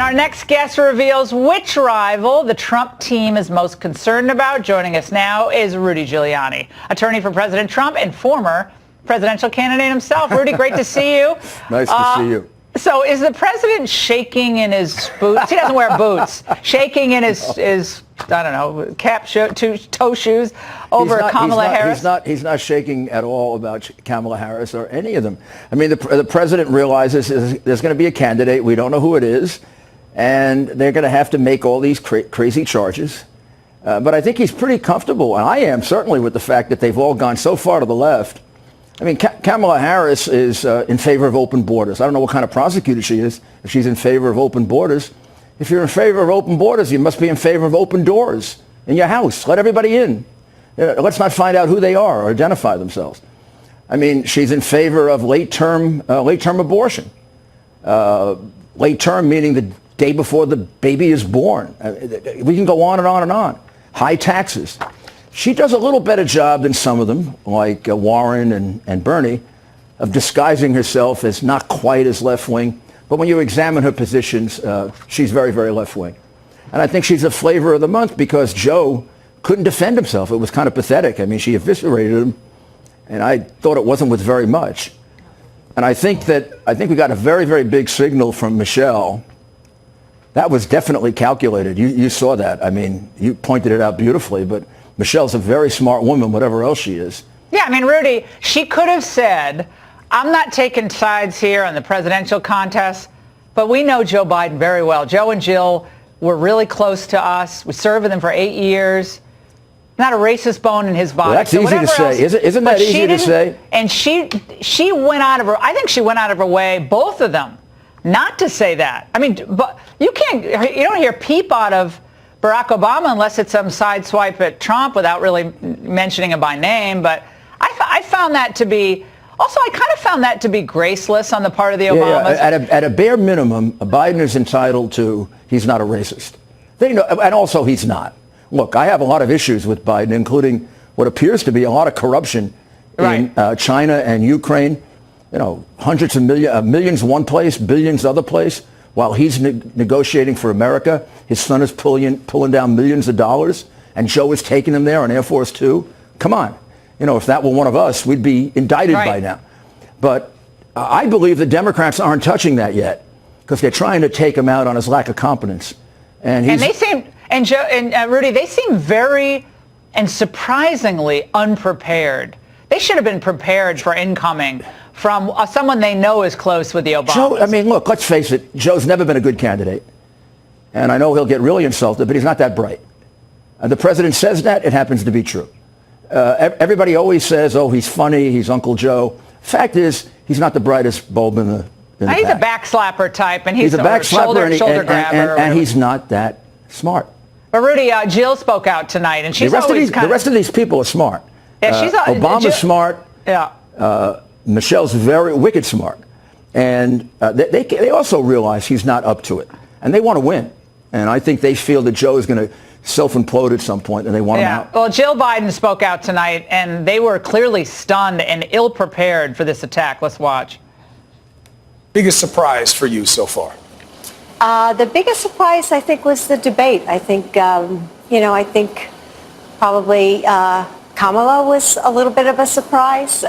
And our next guest reveals which rival the Trump team is most concerned about. Joining us now is Rudy Giuliani, attorney for President Trump and former presidential candidate himself. Rudy, great to see you. Nice to see you. So is the president shaking in his boots? He doesn't wear boots. Shaking in his I don't know, toe shoes over Kamala Harris? He's not shaking at all about Kamala Harris or any of them. I mean, the president realizes there's going to be a candidate. We don't know who it is. And they're going to have to make all these crazy charges. But I think he's pretty comfortable, and I am certainly, with the fact that they've all gone so far to the left. I mean, Kamala Harris is in favor of open borders. I don't know what kind of prosecutor she is, if she's in favor of open borders. If you're in favor of open borders, you must be in favor of open doors in your house. Let everybody in. Let's not find out who they are or identify themselves. I mean, she's in favor of late-term abortion. Late term meaning the day before the baby is born. We can go on and on and on. High taxes. She does a little better job than some of them, like Warren and Bernie, of disguising herself as not quite as left-wing. But when you examine her positions, she's very, very left-wing. And I think she's a flavor of the month because Joe couldn't defend himself. It was kind of pathetic. I mean, she eviscerated him, and I thought it wasn't with very much. And I think we got a very, very big signal from Michelle. That was definitely calculated. You saw that. I mean, you pointed it out beautifully, but Michelle's a very smart woman, whatever else she is. Yeah, I mean, Rudy, she could have said, I'm not taking sides here on the presidential contest, but we know Joe Biden very well. Joe and Jill were really close to us. We served with them for 8 years. Not a racist bone in his body. Well, that's easy to say. Isn't that easy to say? And she went out of her, I think she went out of her way, both of them, not to say that. I mean, but you don't hear peep out of Barack Obama unless it's some sideswipe at Trump without really mentioning him by name. But I found that to be, also I kind of found that to be graceless on the part of the Obamas. Yeah. At a bare minimum, Biden is entitled to, he's not a racist. They know, and also he's not. Look, I have a lot of issues with Biden, including what appears to be a lot of corruption in China and Ukraine. You know, hundreds of millions one place, billions other place. While he's negotiating for America, his son is pulling down millions of dollars, and Joe is taking him there on Air Force Two. Come on. You know, if that were one of us, we'd be indicted by now. But I believe the Democrats aren't touching that yet because they're trying to take him out on his lack of competence. And they seem, and Joe and Rudy, they seem very and surprisingly unprepared. They should have been prepared for incoming from someone they know is close with the Obamas. Joe, I mean, look, let's face it. Joe's never been a good candidate. And I know he'll get really insulted, but he's not that bright. The president says that. It happens to be true. Everybody always says, oh, he's funny, he's Uncle Joe. Fact is, he's not the brightest bulb in the He's pack. a backslapper type, and he's a backslapper shoulder grabber. And he's not that smart. But Rudy, Jill spoke out tonight, and she's the rest of these people are smart. Yeah, Obama's smart. Yeah. Michelle's very wicked smart. And they also realize he's not up to it. And they want to win. And I think they feel that Joe is going to self-implode at some point, and they want him out. Well, Jill Biden spoke out tonight, and they were clearly stunned and ill-prepared for this attack. Let's watch. Biggest surprise for you so far? The biggest surprise, I think, was the debate. I think, I think probably Kamala was a little bit of a surprise.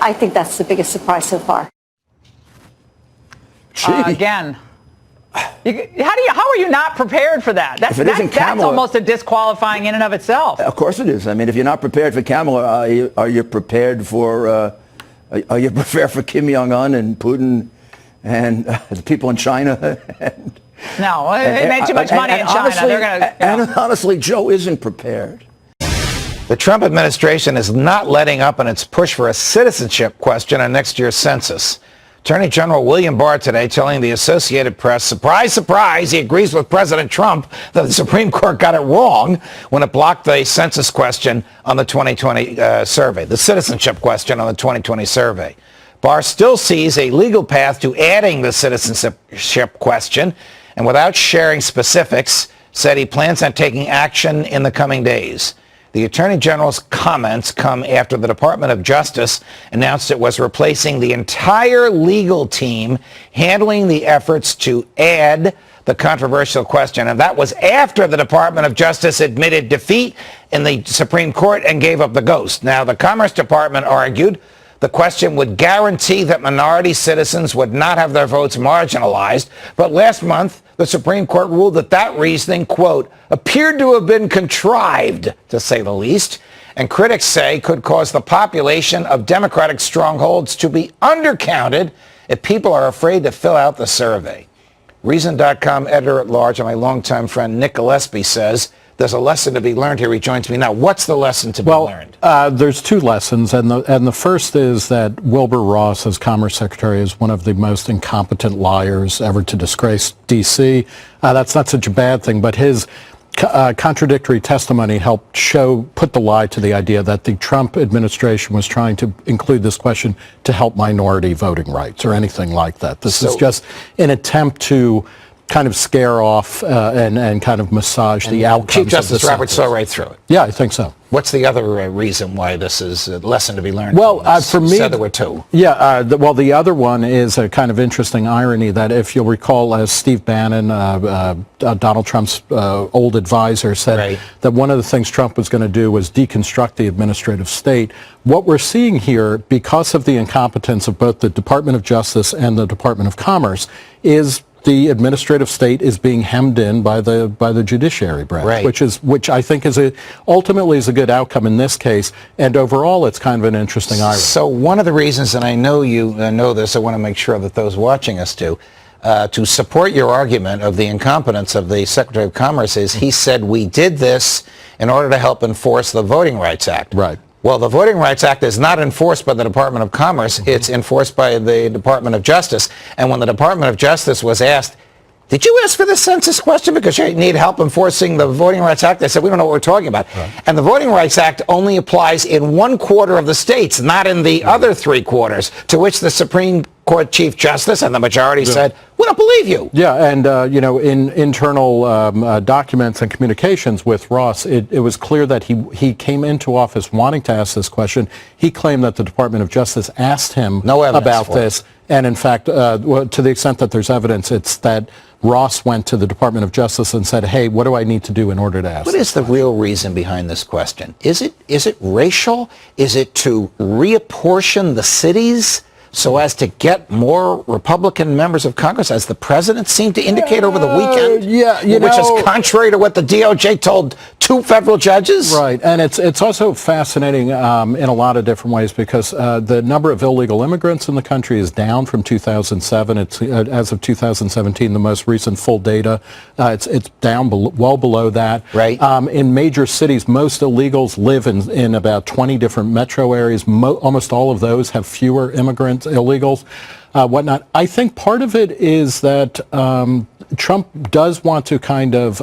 I think that's the biggest surprise so far. Again, how are you not prepared for that? That's almost a disqualifying in and of itself. Of course it is. I mean, if you're not prepared for Kamala, are you prepared for Kim Jong-un and Putin and the people in China? No, they made too much money in China. Honestly, honestly, Joe isn't prepared. The Trump administration is not letting up on its push for a citizenship question on next year's census. Attorney General William Barr today telling the Associated Press, surprise, surprise, he agrees with President Trump that the Supreme Court got it wrong when it blocked the census question on the 2020 survey, the citizenship question on the 2020 survey. Barr still sees a legal path to adding the citizenship question, and without sharing specifics, said he plans on taking action in the coming days. The Attorney General's comments come after the Department of Justice announced it was replacing the entire legal team handling the efforts to add the controversial question. And that was after the Department of Justice admitted defeat in the Supreme Court and gave up the ghost. Now, the Commerce Department argued the question would guarantee that minority citizens would not have their votes marginalized. But last month, the Supreme Court ruled that that reasoning, quote, appeared to have been contrived, to say the least, and critics say could cause the population of Democratic strongholds to be undercounted if people are afraid to fill out the survey. Reason.com editor-at-large and my longtime friend Nick Gillespie says there's a lesson to be learned here. He joins me now. What's the lesson to be learned? There's two lessons, and the first is that Wilbur Ross, as Commerce Secretary, is one of the most incompetent liars ever to disgrace D.C. That's not such a bad thing, but his contradictory testimony helped put the lie to the idea that the Trump administration was trying to include this question to help minority voting rights or anything like that. This is just an attempt to kind of scare off and kind of massage the outcomes. Chief Justice Roberts saw right through it. Yeah, I think so. What's the other reason why this is a lesson to be learned? Well, for me, said there were two. Yeah, the other one is a kind of interesting irony that, if you'll recall, as Steve Bannon, Donald Trump's old advisor, said that one of the things Trump was going to do was deconstruct the administrative state. What we're seeing here, because of the incompetence of both the Department of Justice and the Department of Commerce, is the administrative state is being hemmed in by the judiciary branch, which I think ultimately is a good outcome in this case, and overall it's kind of an interesting irony. So one of the reasons, and I know you know this, I want to make sure that those watching us do, to support your argument of the incompetence of the Secretary of Commerce is he said we did this in order to help enforce the Voting Rights Act. Right. Well, the Voting Rights Act is not enforced by the Department of Commerce. It's enforced by the Department of Justice. And when the Department of Justice was asked, did you ask for the census question because you need help enforcing the Voting Rights Act? They said, we don't know what we're talking about. Right. And the Voting Rights Act only applies in 1/4 of the states, not in the other 3/4, to which the Supreme Court Chief Justice and the majority said, we don't believe you. Yeah, and, in internal documents and communications with Ross, it was clear that he came into office wanting to ask this question. He claimed that the Department of Justice asked him about this. And in fact, to the extent that there's evidence, it's that Ross went to the Department of Justice and said, hey, what do I need to do in order to ask? What is the real reason behind this question? Is it racial? Is it to reapportion the cities so as to get more Republican members of Congress, as the president seemed to indicate over the weekend? Which is contrary to what the DOJ told 2 federal judges? Right, and it's also fascinating in a lot of different ways because the number of illegal immigrants in the country is down from 2007. It's as of 2017, the most recent full data. It's down well below that. Right. In major cities, most illegals live in about 20 different metro areas. Almost all of those have fewer illegals, whatnot. I think part of it is that Trump does want to kind of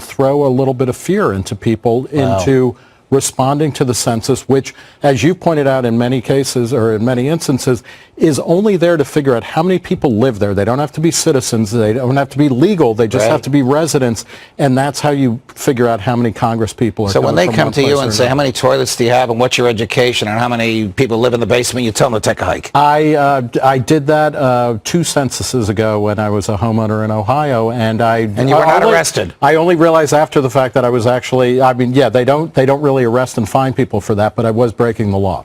throw a little bit of fear into people into responding to the census, which, as you pointed out in many cases or in many instances, is only there to figure out how many people live there. They don't have to be citizens. They don't have to be legal. They just have to be residents. And that's how you figure out how many Congress people are. So when they come to you and say, how many toilets do you have and what's your education and how many people live in the basement, you tell them to take a hike. I did that 2 censuses ago when I was a homeowner in Ohio, and you were not arrested. I only realized after the fact that I was actually, they don't really arrest and fine people for that, but I was breaking the law.